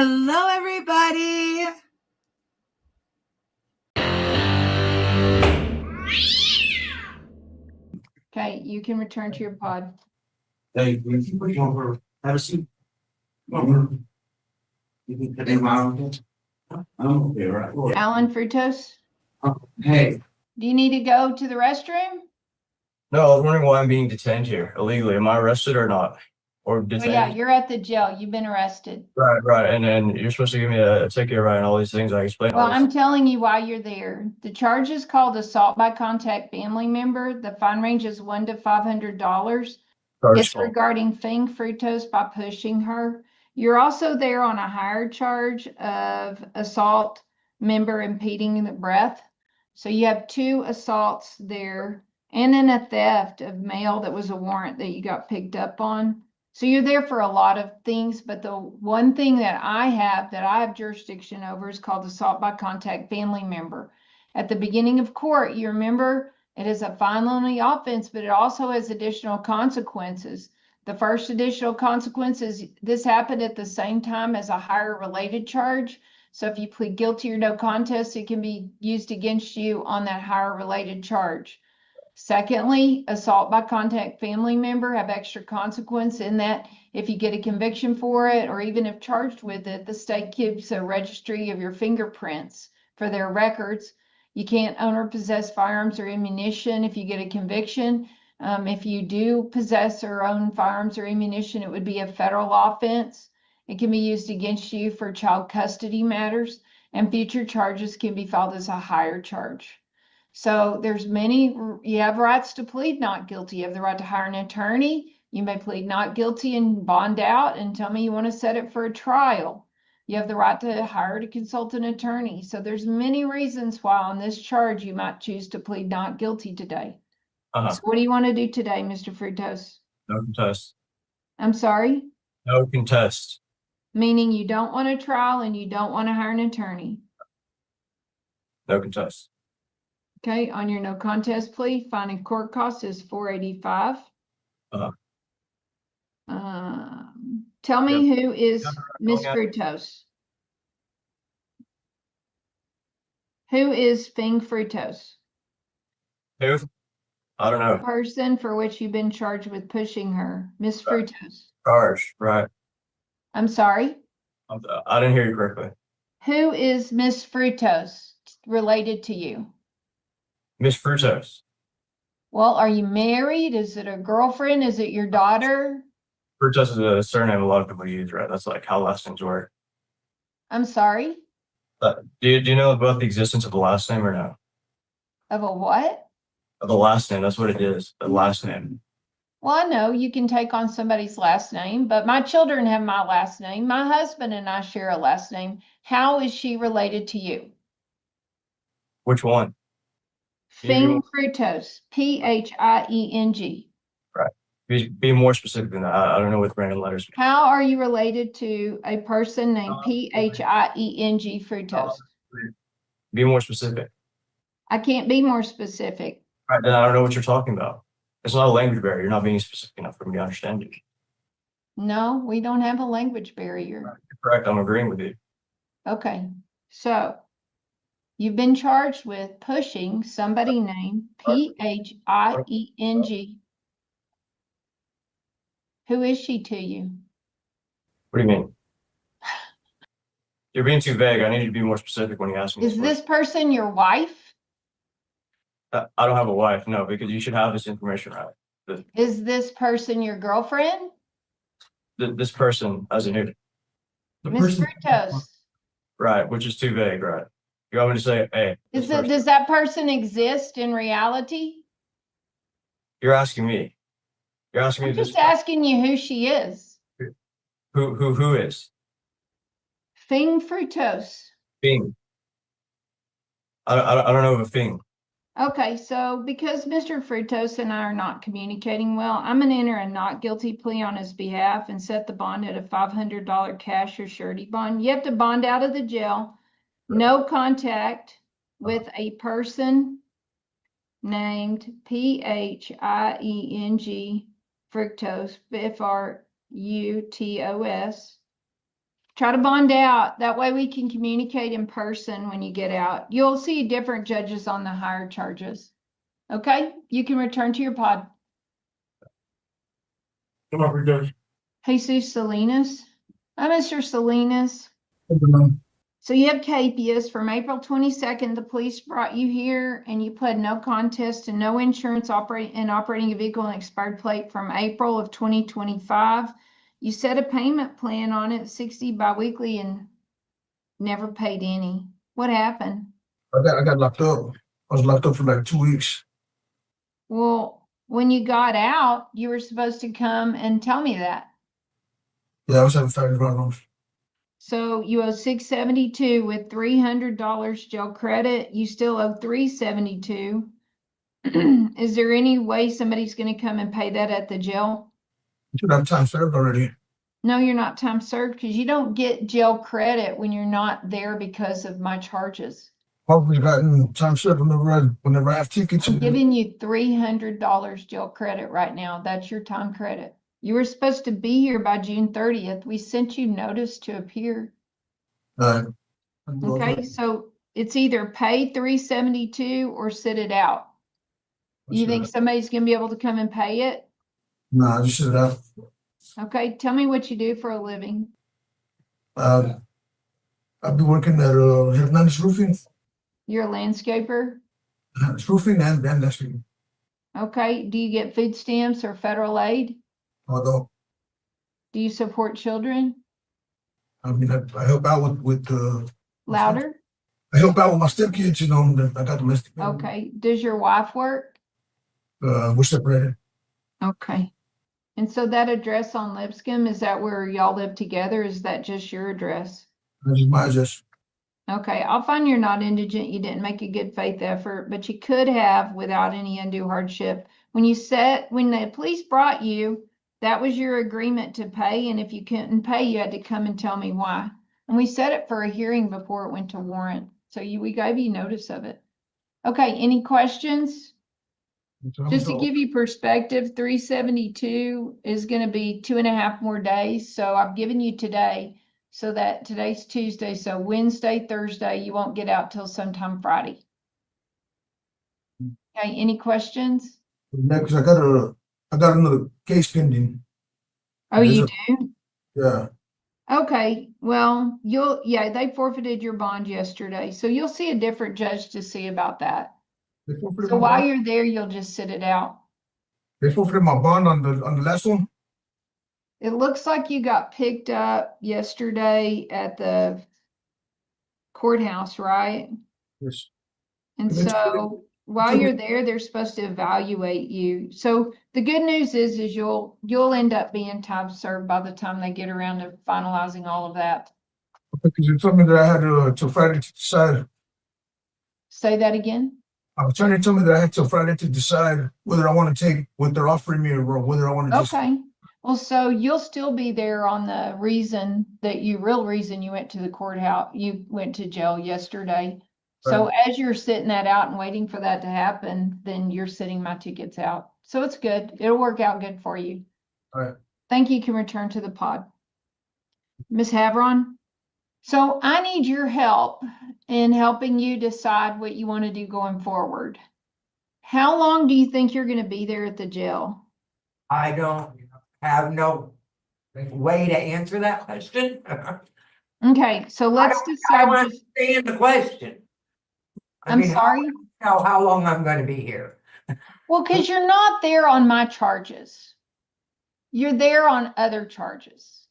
Hello, everybody. Okay, you can return to your pod. Hey, you can put you over, have a seat. Over. You can put them out. I'm okay, right? Alan Frutos, Hey. do you need to go to the restroom? No, I was wondering why I'm being detained here illegally. Am I arrested or not? Or Oh detained? yeah, you're at the jail. You've been arrested. Right. And then you're supposed to give me a ticket, right? And all these things I explained. Well, I'm telling you why you're there. The charge is called assault by contact family member. The fine range is $100 to $500. It's regarding Fing Frutos by pushing her. You're also there on a higher charge of assault member impeding the breath. So you have 2 assaults there and then a theft of mail that was a warrant that you got picked up on. So you're there for a lot of things, but the one thing that I have jurisdiction over is called assault by contact family member. At the beginning of court, you remember it is a fine-only offense, but it also has additional consequences. The first additional consequence is this happened at the same time as a higher related charge. So if you plead guilty or no contest, it can be used against you on that higher related charge. Secondly, assault by contact family member have extra consequence in that if you get a conviction for it, or even if charged with it, the state keeps a registry of your fingerprints for their records. You can't own or possess firearms or ammunition if you get a conviction. If you do possess or own firearms or ammunition, it would be a federal offense. It can be used against you for child custody matters, and future charges can be filed as a higher charge. So you have rights to plead not guilty. You have the right to hire an attorney. You may plead not guilty and bond out and tell me you want to set it for a trial. You have the right to hire to consult an attorney. So there's many reasons why on this charge you might choose to plead not guilty today. So what do you want to do today, Mr. Frutos? No contest. I'm sorry? No contest. Meaning you don't want a trial and you don't want to hire an attorney. No contest. Okay, on your no contest plea, fine and court cost is $485. Tell me who is Miss Frutos? Who is Fing Frutos? Who? I don't know. Person for which you've been charged with pushing her, Miss Frutos. Charge, right? I'm sorry? I didn't hear you correctly. Who is Miss Frutos related to you? Miss Frutos. Well, are you married? Is it a girlfriend? Is it your daughter? Frutos is a surname a lot of people use, right? That's like how last names work. I'm sorry? Do you know about the existence of the last name or no? Of a what? Of the last name, that's what it is, the last name. Well, I know you can take on somebody's last name, but my children have my last name. My husband and I share a last name. How is she related to you? Which one? Fing Frutos, P-H-I-E-N-G. Right. Be more specific than that. I don't know what random letters. How are you related to a person named P-H-I-E-N-G Frutos? Be more specific. I can't be more specific. Right, then I don't know what you're talking about. It's not a language barrier. You're not being specific enough for me to understand you. No, we don't have a language barrier. Right. Correct. I'm agreeing with you. Okay, so you've been charged with pushing somebody named P-H-I-E-N-G. Who is she to you? What do you mean? You're being too vague. I need you to be more specific when you ask me. Is this person your wife? I don't have a wife, no, because you should have this information right. Is this person your girlfriend? This person, as in who? Miss Frutos. Right, which is too vague, right? You want me to say, hey. Does that person exist in reality? You're asking me. You're asking me. I'm just asking you who she is. Who is? Fing Frutos. Fing. I don't know of a Fing. Okay, so because Mr. Frutos and I are not communicating well, I'm going to enter a not guilty plea on his behalf and set the bond at a $500 cash or surety bond. You have to bond out of the jail. No contact with a person named P-H-I-E-N-G Frutos, F-R-U-T-O-S, Try to bond out. That way we can communicate in person when you get out. You'll see different judges on the higher charges. Okay, you can return to your pod. Come on, Frutos. Jesus Salinas. Hi, Mr. Salinas. So you have capias from April 22nd. The police brought you here and you pled no contest and no insurance operating a vehicle and expired plate from April of 2025. You set a payment plan on it, 60 biweekly, and never paid any. What happened? I got locked up. I was locked up for like 2 weeks. Well, when you got out, you were supposed to come and tell me that. Yeah, I was having family problems. So you owe $672 with $300 jail credit. You still owe $372. Is there any way somebody's going to come and pay that at the jail? You should have time served already. No, you're not time served because you don't get jail credit when you're not there because of my charges. Probably gotten time served whenever I have tickets. I'm giving you $300 jail credit right now. That's your time credit. You were supposed to be here by June 30th. We sent you notice to appear. Okay, so it's either pay $372 or sit it out. You think somebody's gonna be able to come and pay it? Nah, just sit it out. Okay, tell me what you do for a living. I'll be working at Herman's roofing. You're a landscaper? It's roofing and landscaping. Okay, do you get food stamps or federal aid? Although, Do you support children? I mean, I help out with Louder? I help out with my stepkids, you know, I got domestic. Okay, does your wife work? We're separated. Okay. And so that address on Lipscomb, is that where y'all live together? Is that just your address? This is my address. Okay, I'll find you're not indigent. You didn't make a good faith effort, but you could have without any undue hardship. When the police brought you, that was your agreement to pay. And if you couldn't pay, you had to come and tell me why. And we set it for a hearing before it went to warrant. So we gave you notice of it. Okay, any questions? Just to give you perspective, 372 is going to be 2.5 more days. So I've given you today, so that today's Tuesday. So Wednesday, Thursday, you won't get out till sometime Friday. Okay, any questions? Yeah, because I got another case pending. Oh, you do? Yeah. Okay, well, they forfeited your bond yesterday. So you'll see a different judge to see about that. So while you're there, you'll just sit it out. They forfeited my bond on the last one. It looks like you got picked up yesterday at the courthouse, right? Yes. And so while you're there, they're supposed to evaluate you. So the good news is you'll end up being time served by the time they get around to finalizing all of that. Because you told me that I had till Friday to decide. Say that again. Our attorney told me that I had till Friday to decide whether I want to take what they're offering me or whether I want to just. Okay. Well, so you'll still be there on the real reason you went to the courthouse, you went to jail yesterday. So as you're sitting that out and waiting for that to happen, then you're sitting my tickets out. So it's good. It'll work out good for you. All right. Thank you. You can return to the pod. Ms. Havron. So I need your help in helping you decide what you want to do going forward. How long do you think you're going to be there at the jail? I don't have no way to answer that question. Okay, so let's I decide. don't understand the question. I'm sorry? How long I'm going to be here? Well, because you're not there on my charges. You're there on other charges.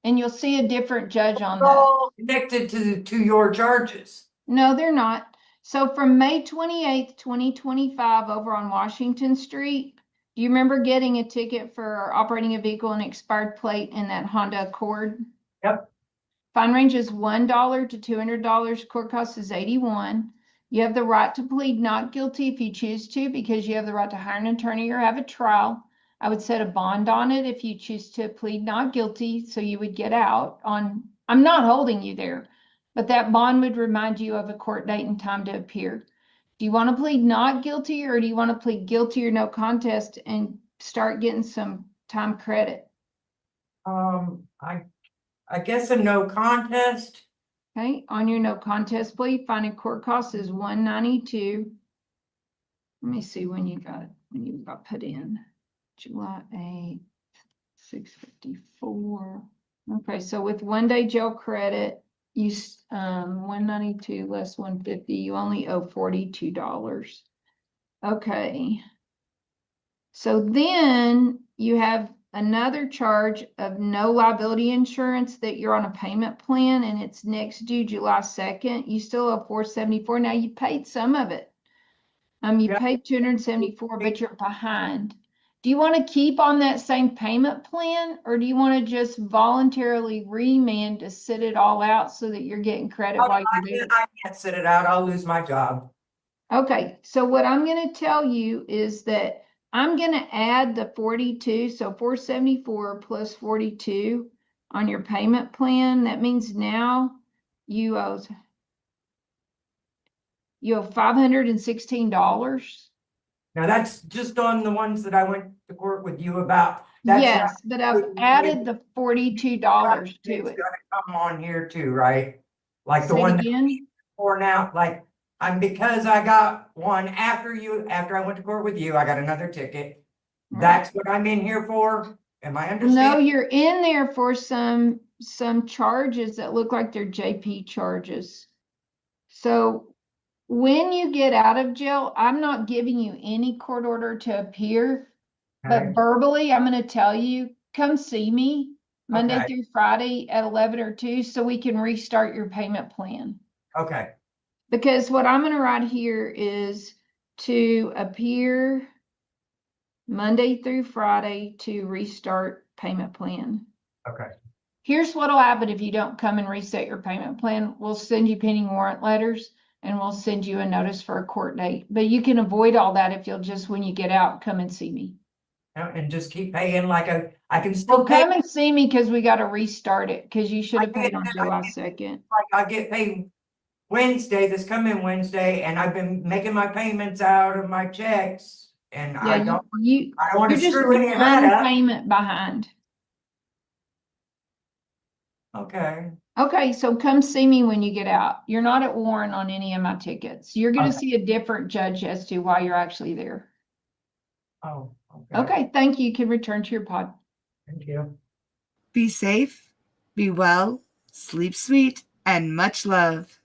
And you'll see a different judge on that. All connected to your charges. No, they're not. So from May 28th, 2025 over on Washington Street, do you remember getting a ticket for operating a vehicle and expired plate in that Honda Accord? Yep. Fine range is $1 to $200. Court cost is $81. You have the right to plead not guilty if you choose to, because you have the right to hire an attorney or have a trial. I would set a bond on it if you choose to plead not guilty, so you would get out on, I'm not holding you there, but that bond would remind you of a court date and time to appear. Do you want to plead not guilty, or do you want to plead guilty or no contest and start getting some time credit? I I guess a no contest. Okay, on your no contest plea, fine and court cost is $192. Let me see when you got put in. July 8th, 654. Okay, so with 1 day jail credit, you 192 less 150, you only owe $42. Okay. So then you have another charge of no liability insurance that you're on a payment plan and it's next due July 2nd. You still owe $474. Now you paid some of it. You Yeah. paid $274, but you're behind. Do you want to keep on that same payment plan, or do you want to just voluntarily remand to sit it all out so that you're getting credit while you're there? I can't sit it out. I'll lose my job. Okay, so what I'm going to tell you is that I'm going to add the 42, so 474 plus 42 on your payment plan. That means now you owe $516. Now that's just on the ones that I went to court with you about. That's Yes, but I've added the $42 to it's it. gonna come on here too, right? Like the Say it one again? for now, like because I got one after I went to court with you, I got another ticket. Right. That's what I'm in here for. Am I No, understanding? you're in there for some charges that look like they're JP charges. So when you get out of jail, I'm not giving you any court order to appear, but Okay. verbally, I'm going to tell you, come see me Monday Okay. through Friday at 11 or 2 so we can restart your payment plan. Okay. Because what I'm going to write here is to appear Monday through Friday to restart payment plan. Okay. Here's what'll happen if you don't come and reset your payment plan. We'll send you pending warrant letters and we'll send you a notice for a court date. But you can avoid all that if you'll just, when you get out, come and see me. And just keep paying like I can still Well, pay. come and see me because we got to restart it because you should have I paid did, on I July did. 2nd. Like I get paid Wednesday, this coming Wednesday, and I've been making my payments out of my checks. And I Yeah, don't you want you're to just screw any of that one up. payment behind. Okay. Okay, so come see me when you get out. You're not at warrant on any of my tickets. You're going to Okay. see a different judge as to why you're actually there. Oh, okay. Okay, thank you. You can return to your pod. Thank you. Be safe, be well, sleep sweet, and much love.